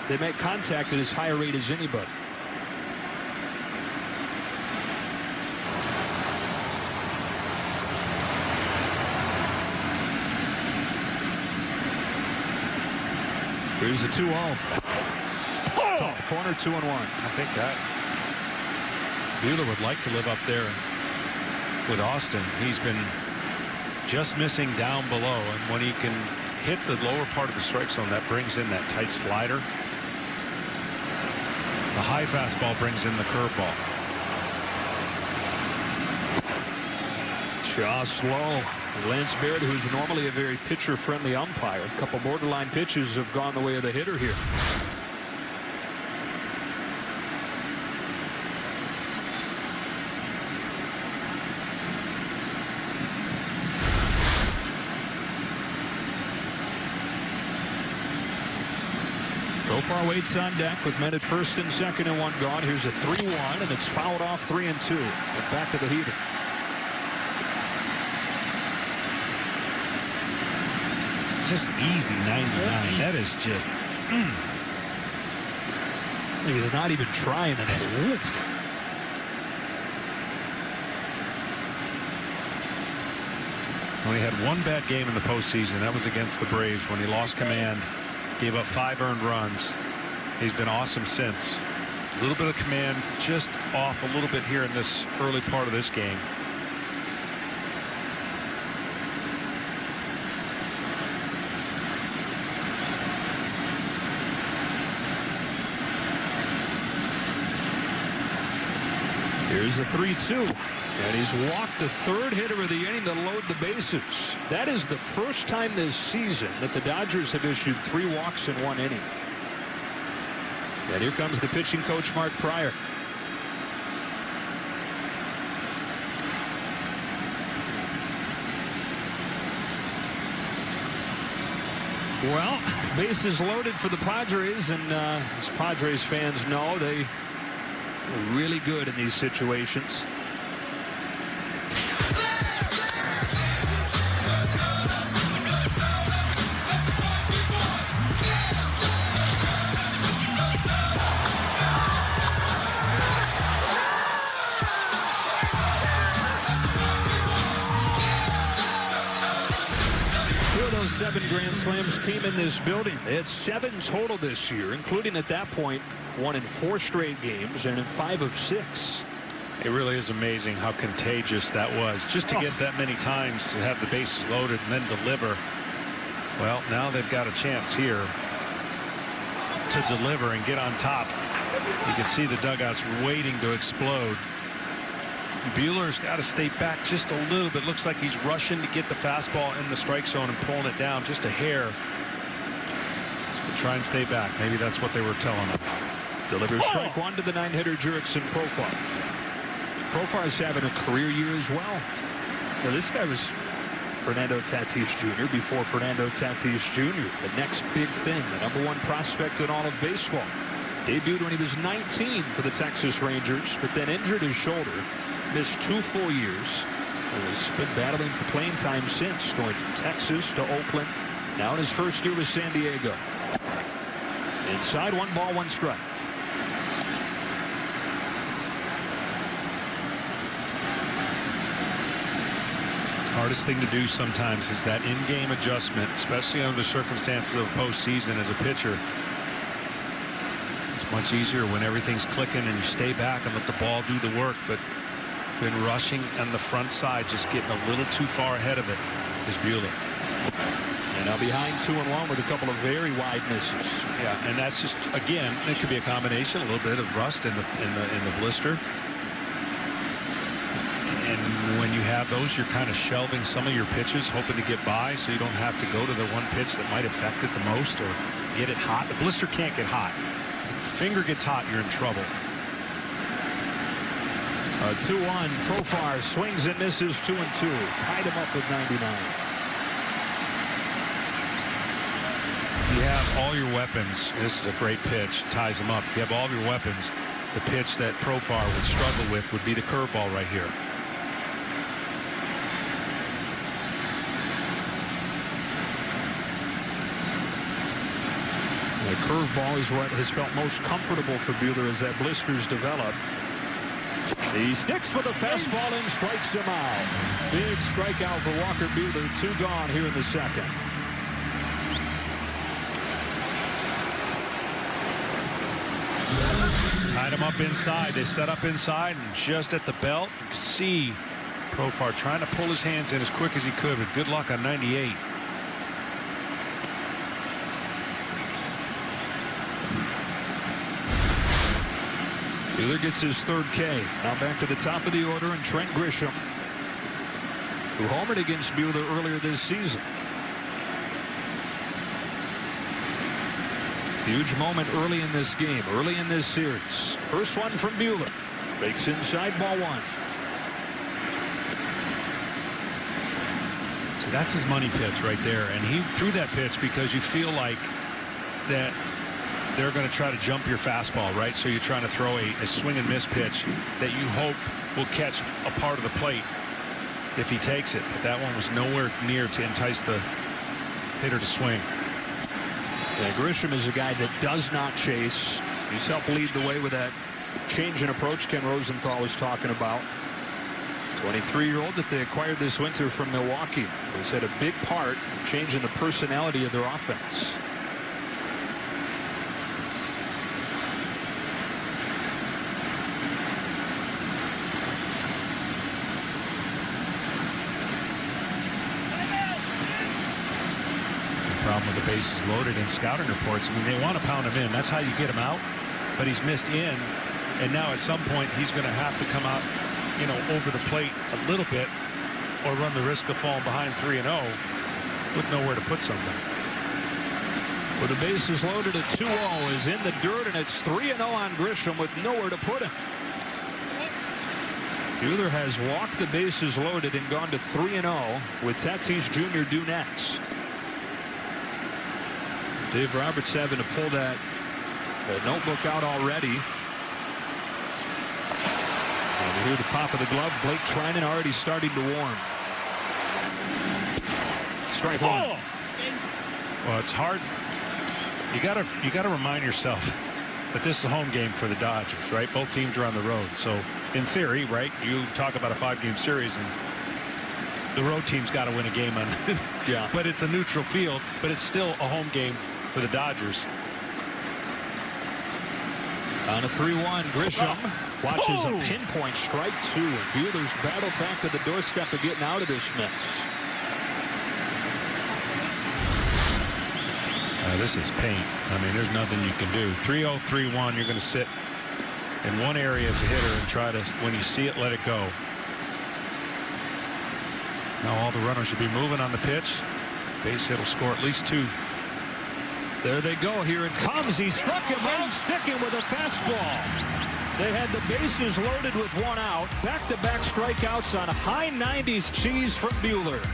they make contact at as high a rate as anybody. Here's the 2-0. Caught the corner, 2-1. I think that Buehler would like to live up there with Austin. He's been just missing down below, and when he can hit the lower part of the strike zone, that brings in that tight slider. The high fastball brings in the curveball. Just low. Lance Baird, who's normally a very pitcher-friendly umpire. A couple borderline pitches have gone the way of the hitter here. Profar waits on deck with men at first and second and one gone. Here's a 3-1, and it's fouled off 3-2. And back to the heater. Just easy 99. That is just. He's not even trying it. Oof. Only had one bad game in the postseason. That was against the Braves when he lost command, gave up 5 earned runs. He's been awesome since. A little bit of command just off a little bit here in this early part of this game. Here's a 3-2. And he's walked the third hitter of the inning to load the bases. That is the first time this season that the Dodgers have issued 3 walks in 1 inning. And here comes the pitching coach, Mark Prior. Well, bases loaded for the Padres, and as Padres fans know, they are really good in these situations. Two of those 7 grand slams came in this building. They had 7 total this year, including at that point 1 in 4 straight games and in 5 of 6. It really is amazing how contagious that was. Just to get that many times to have the bases loaded and then deliver. Well, now they've got a chance here to deliver and get on top. You can see the dugouts waiting to explode. Buehler's got to stay back just a little bit. Looks like he's rushing to get the fastball in the strike zone and pulling it down just a hair. So try and stay back. Maybe that's what they were telling him. Delivers strike 1 to the 9-hitter Jurickson Profar. Profar's having a career year as well. Now, this guy was Fernando Tatis Jr. before Fernando Tatis Jr. The next big thing, the #1 prospect in all of baseball. Debuted when he was 19 for the Texas Rangers, but then injured his shoulder. Missed 2 full years. He's been battling for playing time since, going from Texas to Oakland. Now in his first year with San Diego. Inside, 1 ball, 1 strike. Hardest thing to do sometimes is that in-game adjustment, especially under the circumstances of postseason as a pitcher. It's much easier when everything's clicking and you stay back and let the ball do the work, but been rushing on the front side, just getting a little too far ahead of it is Buehler. And now behind 2-1 with a couple of very wide misses. Yeah, and that's just, again, it could be a combination, a little bit of rust in the blister. And when you have those, you're kind of shelving some of your pitches, hoping to get by, so you don't have to go to the one pitch that might affect it the most or get it hot. The blister can't get hot. If the finger gets hot, you're in trouble. 2-1. Profar swings and misses 2-2. Tied him up with 99. If you have all your weapons, this is a great pitch, ties him up. If you have all of your weapons, the pitch that Profar would struggle with would be the curveball right here. The curveball is what has felt most comfortable for Buehler as that blisters develop. He sticks with a fastball and strikes him out. Big strikeout for Walker Buehler. 2 gone here in the second. Tied him up inside. They set up inside, and just at the belt, you can see Profar trying to pull his hands in as quick as he could, but good luck on 98. Buehler gets his 3rd K. Now back to the top of the order, and Trent Grisham, who homered against Buehler earlier this season. Huge moment early in this game, early in this series. First one from Buehler. Breaks inside, ball 1. So that's his money pitch right there, and he threw that pitch because you feel like that they're going to try to jump your fastball, right? So you're trying to throw a swing and miss pitch that you hope will catch a part of the plate if he takes it. But that one was nowhere near to entice the hitter to swing. Yeah, Grisham is a guy that does not chase. He's helped lead the way with that change in approach Ken Rosenthal was talking about. 23-year-old that they acquired this winter from Milwaukee. He's had a big part in changing the personality of their offense. Problem with the bases loaded in scouting reports. I mean, they want to pound him in. That's how you get him out. But he's missed in, and now at some point he's going to have to come out, you know, over the plate a little bit, or run the risk of falling behind 3-0 with nowhere to put something. With the bases loaded at 2-0 is in the dirt, and it's 3-0 on Grisham with nowhere to put him. Buehler has walked the bases loaded and gone to 3-0 with Tatis Jr. due next. Dave Roberts having to pull that notebook out already. And you hear the pop of the glove. Blake Treinen already starting to warm. Strike 1. Well, it's hard. You gotta remind yourself that this is a home game for the Dodgers, right? Both teams are on the road. So in theory, right, you talk about a 5-game series, and the road team's got to win a game on yeah. But it's a neutral field, but it's still a home game for the Dodgers. On a 3-1, Grisham watches a pinpoint strike 2. Buehler's battled back to the doorstep of getting out of this mess. This is paint. I mean, there's nothing you can do. 3-0, 3-1. You're going to sit in one area as a hitter and try to, when you see it, let it go. Now all the runners will be moving on the pitch. Base hit will score at least 2. There they go. Here it comes. He struck him out, sticking with a fastball. They had the bases loaded with 1 out. Back-to-back strikeouts on high 90s cheese from Buehler.